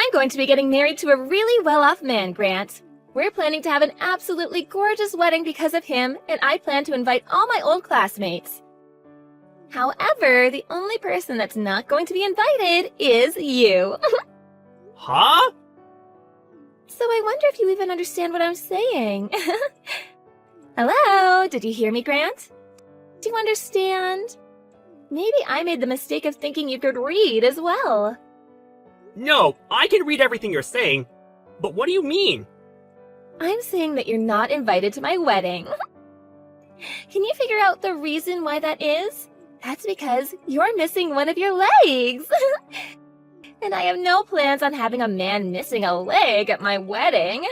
I'm going to be getting married to a really well-off man, Grant. We're planning to have an absolutely gorgeous wedding because of him, and I plan to invite all my old classmates. However, the only person that's not going to be invited is you. Huh? So I wonder if you even understand what I'm saying. Hello? Did you hear me, Grant? Do you understand? Maybe I made the mistake of thinking you could read as well. No, I can read everything you're saying, but what do you mean? I'm saying that you're not invited to my wedding. Can you figure out the reason why that is? That's because you're missing one of your legs. And I have no plans on having a man missing a leg at my wedding.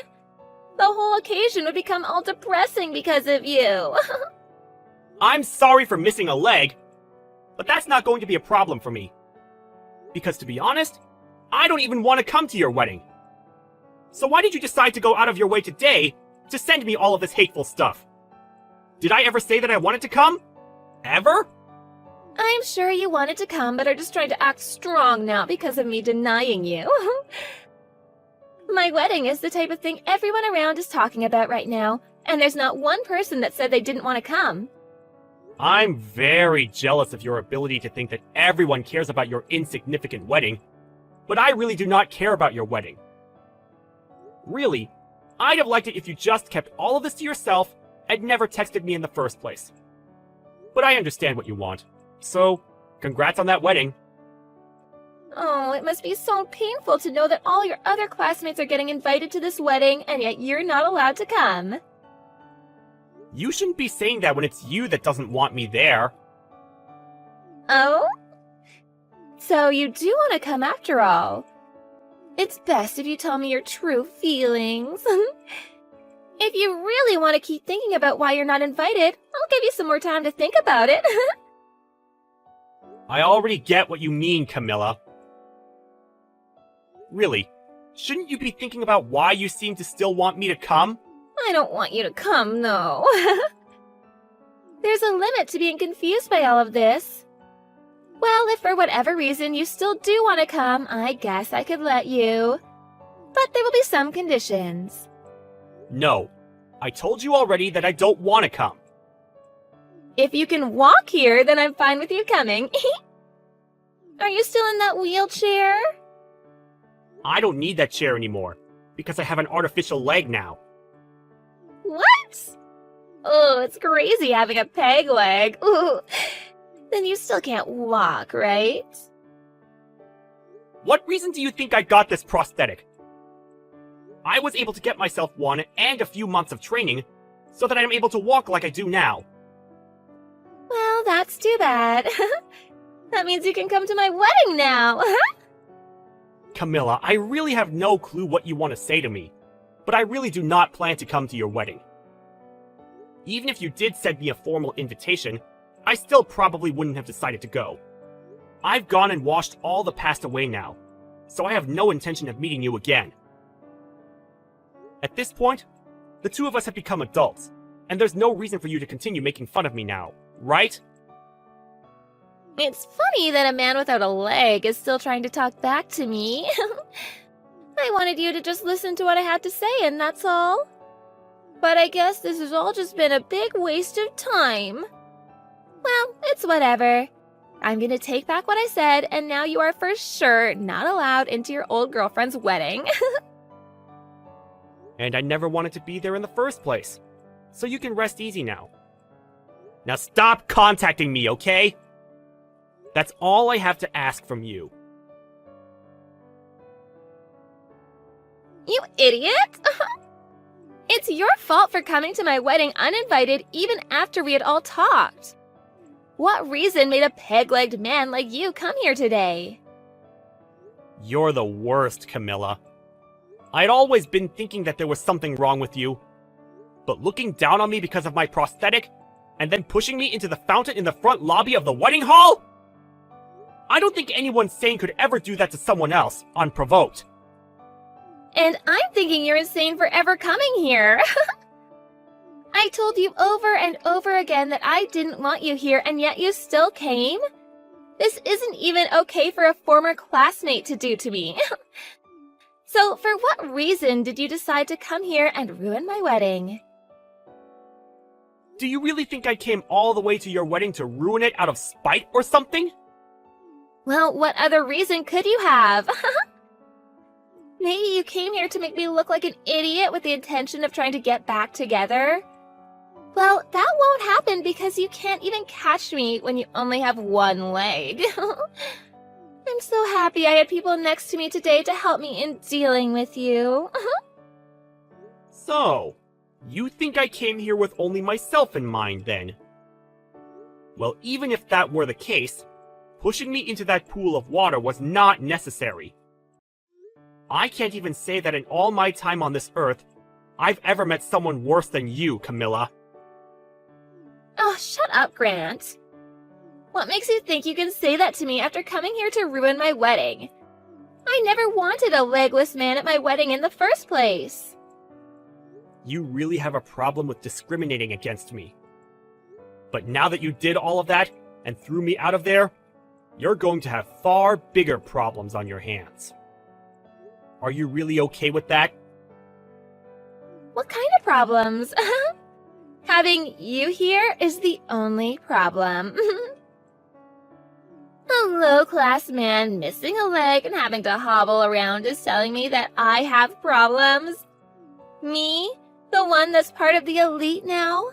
The whole occasion would become all depressing because of you. I'm sorry for missing a leg, but that's not going to be a problem for me. Because to be honest, I don't even want to come to your wedding. So why did you decide to go out of your way today to send me all of this hateful stuff? Did I ever say that I wanted to come? Ever? I'm sure you wanted to come, but are just trying to act strong now because of me denying you. My wedding is the type of thing everyone around is talking about right now, and there's not one person that said they didn't want to come. I'm very jealous of your ability to think that everyone cares about your insignificant wedding, but I really do not care about your wedding. Really, I'd have liked it if you just kept all of this to yourself and never texted me in the first place. But I understand what you want, so congrats on that wedding. Oh, it must be so painful to know that all your other classmates are getting invited to this wedding, and yet you're not allowed to come. You shouldn't be saying that when it's you that doesn't want me there. Oh? So you do want to come after all. It's best if you tell me your true feelings. If you really want to keep thinking about why you're not invited, I'll give you some more time to think about it. I already get what you mean, Camilla. Really, shouldn't you be thinking about why you seem to still want me to come? I don't want you to come, no. There's a limit to being confused by all of this. Well, if for whatever reason you still do want to come, I guess I could let you. But there will be some conditions. No, I told you already that I don't want to come. If you can walk here, then I'm fine with you coming. Are you still in that wheelchair? I don't need that chair anymore, because I have an artificial leg now. What? Oh, it's crazy having a peg leg. Ooh. Then you still can't walk, right? What reason do you think I got this prosthetic? I was able to get myself one and a few months of training so that I'm able to walk like I do now. Well, that's too bad. That means you can come to my wedding now. Camilla, I really have no clue what you want to say to me, but I really do not plan to come to your wedding. Even if you did send me a formal invitation, I still probably wouldn't have decided to go. I've gone and washed all the past away now, so I have no intention of meeting you again. At this point, the two of us have become adults, and there's no reason for you to continue making fun of me now, right? It's funny that a man without a leg is still trying to talk back to me. I wanted you to just listen to what I had to say, and that's all. But I guess this has all just been a big waste of time. Well, it's whatever. I'm gonna take back what I said, and now you are for sure not allowed into your old girlfriend's wedding. And I never wanted to be there in the first place, so you can rest easy now. Now stop contacting me, okay? That's all I have to ask from you. You idiot! It's your fault for coming to my wedding uninvited even after we had all talked. What reason made a peg-legged man like you come here today? You're the worst, Camilla. I'd always been thinking that there was something wrong with you. But looking down on me because of my prosthetic, and then pushing me into the fountain in the front lobby of the wedding hall? I don't think anyone sane could ever do that to someone else, unprovoked. And I'm thinking you're insane for ever coming here. I told you over and over again that I didn't want you here, and yet you still came? This isn't even okay for a former classmate to do to me. So, for what reason did you decide to come here and ruin my wedding? Do you really think I came all the way to your wedding to ruin it out of spite or something? Well, what other reason could you have? Maybe you came here to make me look like an idiot with the intention of trying to get back together? Well, that won't happen because you can't even catch me when you only have one leg. I'm so happy I had people next to me today to help me in dealing with you. So, you think I came here with only myself in mind, then? Well, even if that were the case, pushing me into that pool of water was not necessary. I can't even say that in all my time on this earth, I've ever met someone worse than you, Camilla. Oh, shut up, Grant. What makes you think you can say that to me after coming here to ruin my wedding? I never wanted a legless man at my wedding in the first place. You really have a problem with discriminating against me. But now that you did all of that and threw me out of there, you're going to have far bigger problems on your hands. Are you really okay with that? What kind of problems? Having you here is the only problem. A low-class man missing a leg and having to hobble around is telling me that I have problems? Me? The one that's part of the elite now?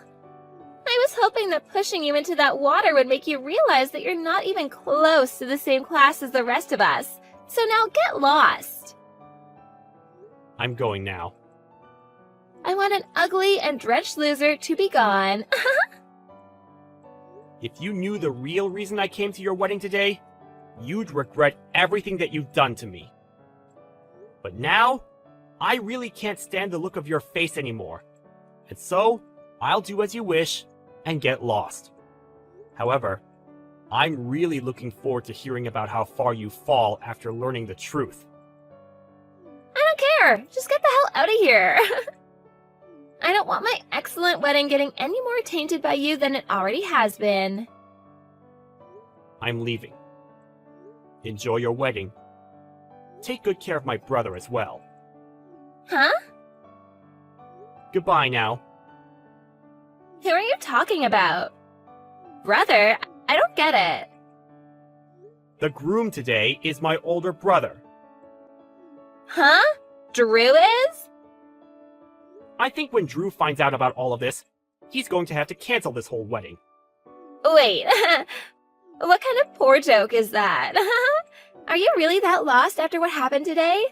I was hoping that pushing you into that water would make you realize that you're not even close to the same class as the rest of us. So now get lost. I'm going now. I want an ugly and drenched loser to be gone. If you knew the real reason I came to your wedding today, you'd regret everything that you've done to me. But now, I really can't stand the look of your face anymore. And so, I'll do as you wish and get lost. However, I'm really looking forward to hearing about how far you fall after learning the truth. I don't care. Just get the hell out of here. I don't want my excellent wedding getting any more tainted by you than it already has been. I'm leaving. Enjoy your wedding. Take good care of my brother as well. Huh? Goodbye now. Who are you talking about? Brother? I don't get it. The groom today is my older brother. Huh? Drew is? I think when Drew finds out about all of this, he's going to have to cancel this whole wedding. Wait, what kind of poor joke is that? Are you really that lost after what happened today?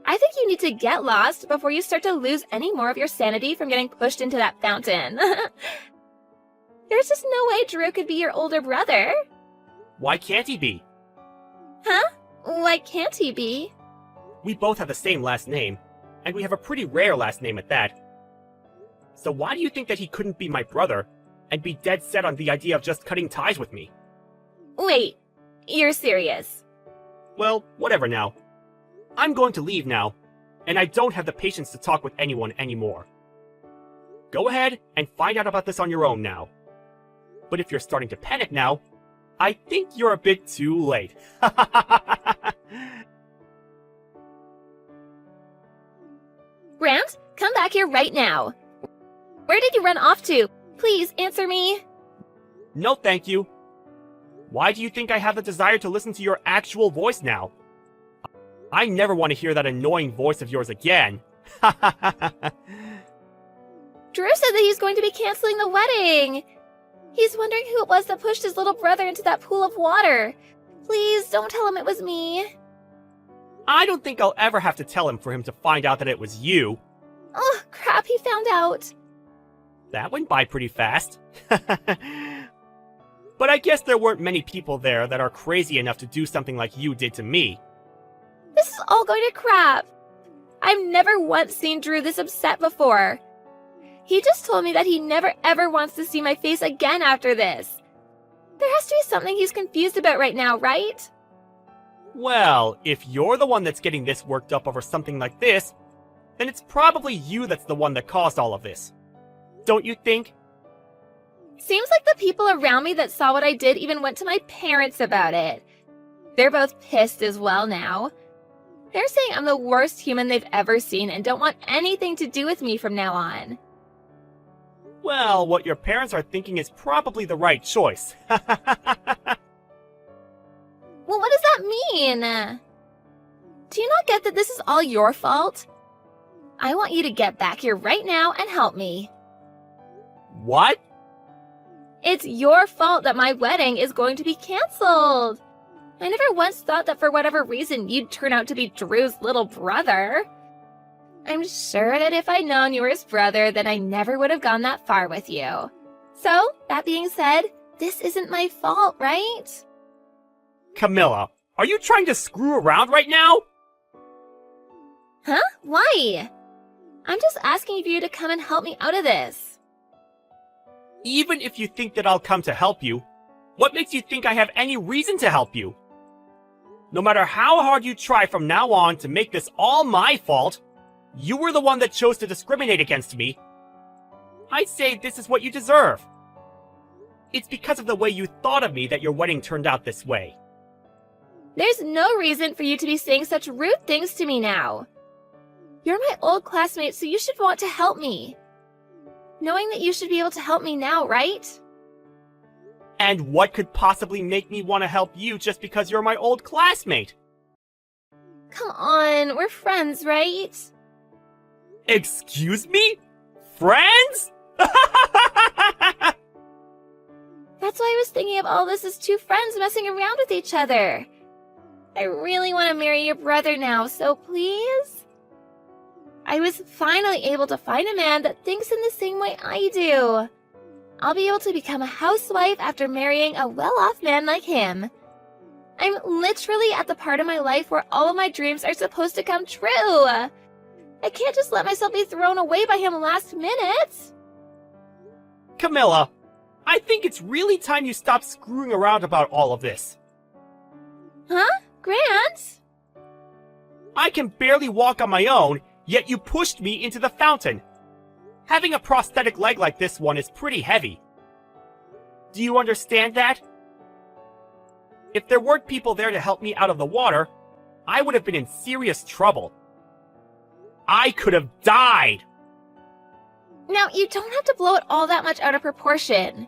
I think you need to get lost before you start to lose any more of your sanity from getting pushed into that fountain. There's just no way Drew could be your older brother. Why can't he be? Huh? Why can't he be? We both have the same last name, and we have a pretty rare last name at that. So why do you think that he couldn't be my brother and be dead set on the idea of just cutting ties with me? Wait, you're serious? Well, whatever now. I'm going to leave now, and I don't have the patience to talk with anyone anymore. Go ahead and find out about this on your own now. But if you're starting to panic now, I think you're a bit too late. Grant, come back here right now. Where did you run off to? Please answer me. No, thank you. Why do you think I have the desire to listen to your actual voice now? I never want to hear that annoying voice of yours again. Drew said that he's going to be canceling the wedding. He's wondering who it was that pushed his little brother into that pool of water. Please don't tell him it was me. I don't think I'll ever have to tell him for him to find out that it was you. Oh, crap, he found out. That went by pretty fast. But I guess there weren't many people there that are crazy enough to do something like you did to me. This is all going to crap. I've never once seen Drew this upset before. He just told me that he never ever wants to see my face again after this. There has to be something he's confused about right now, right? Well, if you're the one that's getting this worked up over something like this, then it's probably you that's the one that caused all of this. Don't you think? Seems like the people around me that saw what I did even went to my parents about it. They're both pissed as well now. They're saying I'm the worst human they've ever seen and don't want anything to do with me from now on. Well, what your parents are thinking is probably the right choice. Well, what does that mean? Do you not get that this is all your fault? I want you to get back here right now and help me. What? It's your fault that my wedding is going to be canceled. I never once thought that for whatever reason you'd turn out to be Drew's little brother. I'm sure that if I'd known you were his brother, then I never would have gone that far with you. So, that being said, this isn't my fault, right? Camilla, are you trying to screw around right now? Huh? Why? I'm just asking for you to come and help me out of this. Even if you think that I'll come to help you, what makes you think I have any reason to help you? No matter how hard you try from now on to make this all my fault, you were the one that chose to discriminate against me. I'd say this is what you deserve. It's because of the way you thought of me that your wedding turned out this way. There's no reason for you to be saying such rude things to me now. You're my old classmate, so you should want to help me. Knowing that you should be able to help me now, right? And what could possibly make me want to help you just because you're my old classmate? Come on, we're friends, right? Excuse me? Friends? That's why I was thinking of all this as two friends messing around with each other. I really want to marry your brother now, so please? I was finally able to find a man that thinks in the same way I do. I'll be able to become a housewife after marrying a well-off man like him. I'm literally at the part of my life where all of my dreams are supposed to come true. I can't just let myself be thrown away by him last minute. Camilla, I think it's really time you stop screwing around about all of this. Huh? Grant? I can barely walk on my own, yet you pushed me into the fountain. Having a prosthetic leg like this one is pretty heavy. Do you understand that? If there weren't people there to help me out of the water, I would have been in serious trouble. I could have died! Now, you don't have to blow it all that much out of proportion.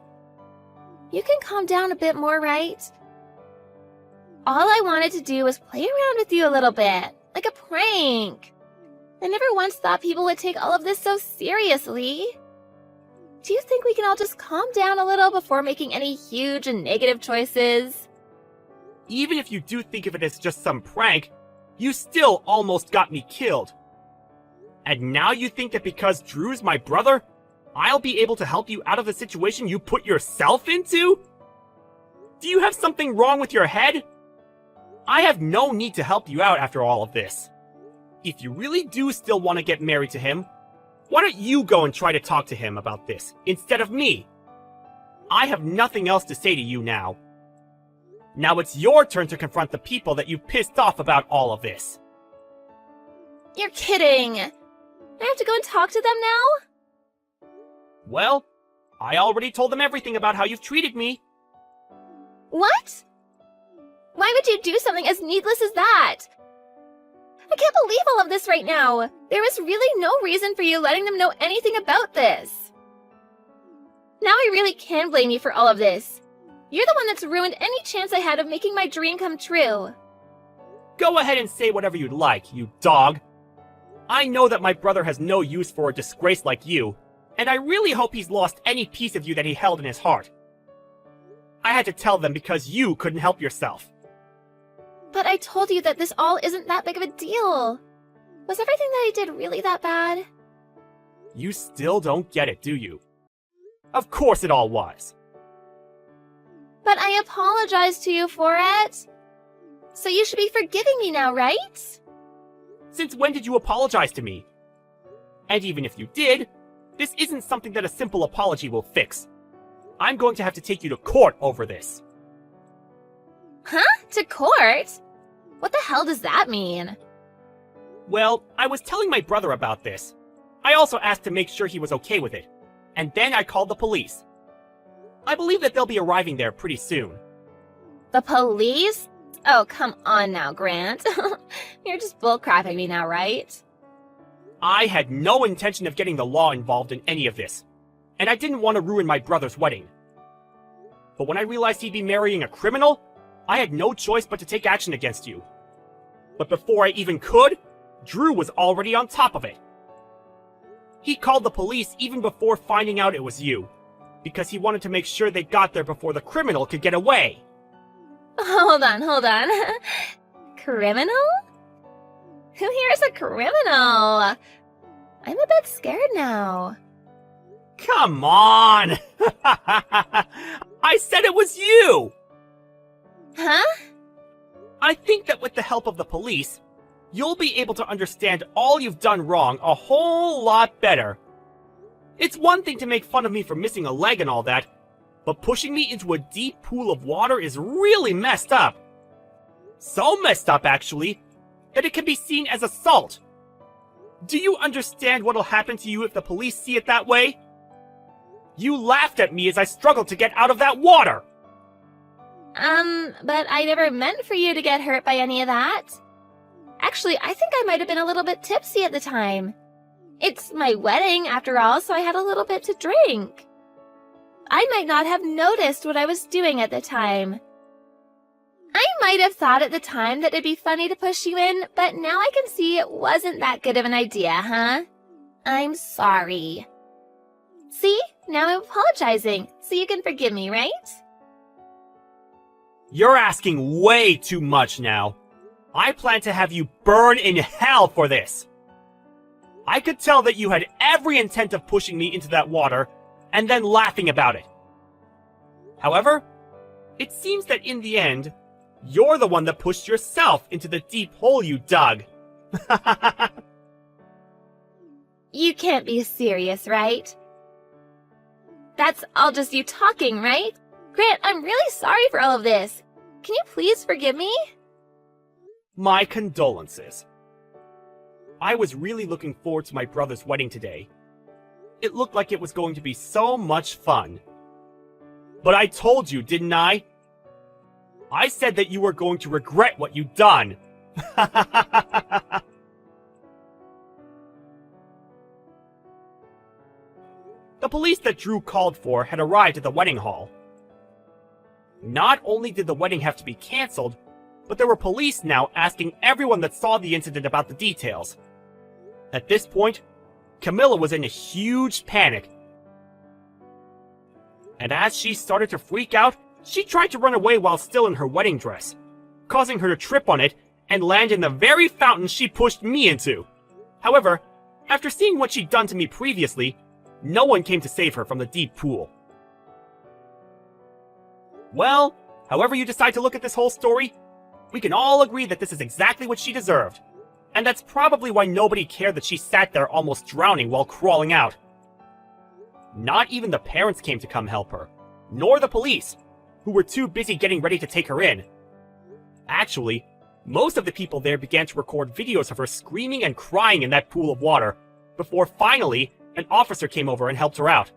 You can calm down a bit more, right? All I wanted to do was play around with you a little bit, like a prank. I never once thought people would take all of this so seriously. Do you think we can all just calm down a little before making any huge and negative choices? Even if you do think of it as just some prank, you still almost got me killed. And now you think that because Drew's my brother, I'll be able to help you out of the situation you put yourself into? Do you have something wrong with your head? I have no need to help you out after all of this. If you really do still want to get married to him, why don't you go and try to talk to him about this, instead of me? I have nothing else to say to you now. Now it's your turn to confront the people that you've pissed off about all of this. You're kidding! I have to go and talk to them now? Well, I already told them everything about how you've treated me. What? Why would you do something as needless as that? I can't believe all of this right now. There was really no reason for you letting them know anything about this. Now I really can blame you for all of this. You're the one that's ruined any chance I had of making my dream come true. Go ahead and say whatever you'd like, you dog. I know that my brother has no use for a disgrace like you, and I really hope he's lost any piece of you that he held in his heart. I had to tell them because you couldn't help yourself. But I told you that this all isn't that big of a deal. Was everything that I did really that bad? You still don't get it, do you? Of course it all was. But I apologized to you for it. So you should be forgiving me now, right? Since when did you apologize to me? And even if you did, this isn't something that a simple apology will fix. I'm going to have to take you to court over this. Huh? To court? What the hell does that mean? Well, I was telling my brother about this. I also asked to make sure he was okay with it. And then I called the police. I believe that they'll be arriving there pretty soon. The police? Oh, come on now, Grant. You're just bullcrapping me now, right? I had no intention of getting the law involved in any of this, and I didn't want to ruin my brother's wedding. But when I realized he'd be marrying a criminal, I had no choice but to take action against you. But before I even could, Drew was already on top of it. He called the police even before finding out it was you, because he wanted to make sure they got there before the criminal could get away. Hold on. Criminal? Who here is a criminal? I'm a bit scared now. Come on! I said it was you! Huh? I think that with the help of the police, you'll be able to understand all you've done wrong a whole lot better. It's one thing to make fun of me for missing a leg and all that, but pushing me into a deep pool of water is really messed up. So messed up, actually, that it can be seen as assault. Do you understand what'll happen to you if the police see it that way? You laughed at me as I struggled to get out of that water! But I never meant for you to get hurt by any of that. Actually, I think I might have been a little bit tipsy at the time. It's my wedding, after all, so I had a little bit to drink. I might not have noticed what I was doing at the time. I might have thought at the time that it'd be funny to push you in, but now I can see it wasn't that good of an idea, huh? I'm sorry. See? Now I'm apologizing, so you can forgive me, right? You're asking way too much now. I plan to have you burn in hell for this. I could tell that you had every intent of pushing me into that water and then laughing about it. However, it seems that in the end, you're the one that pushed yourself into the deep hole you dug. You can't be serious, right? That's all just you talking, right? Grant, I'm really sorry for all of this. Can you please forgive me? My condolences. I was really looking forward to my brother's wedding today. It looked like it was going to be so much fun. But I told you, didn't I? I said that you were going to regret what you'd done. The police that Drew called for had arrived at the wedding hall. Not only did the wedding have to be cancelled, but there were police now asking everyone that saw the incident about the details. At this point, Camilla was in a huge panic. And as she started to freak out, she tried to run away while still in her wedding dress, causing her to trip on it and land in the very fountain she pushed me into. However, after seeing what she'd done to me previously, no one came to save her from the deep pool. Well, however you decide to look at this whole story, we can all agree that this is exactly what she deserved. And that's probably why nobody cared that she sat there almost drowning while crawling out. Not even the parents came to come help her, nor the police, who were too busy getting ready to take her in. Actually, most of the people there began to record videos of her screaming and crying in that pool of water, before finally, an officer came over and helped her out.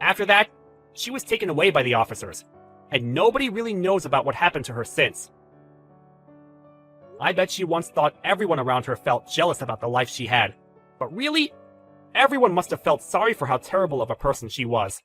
After that, she was taken away by the officers, and nobody really knows about what happened to her since. I bet she once thought everyone around her felt jealous about the life she had, but really, everyone must have felt sorry for how terrible of a person she was.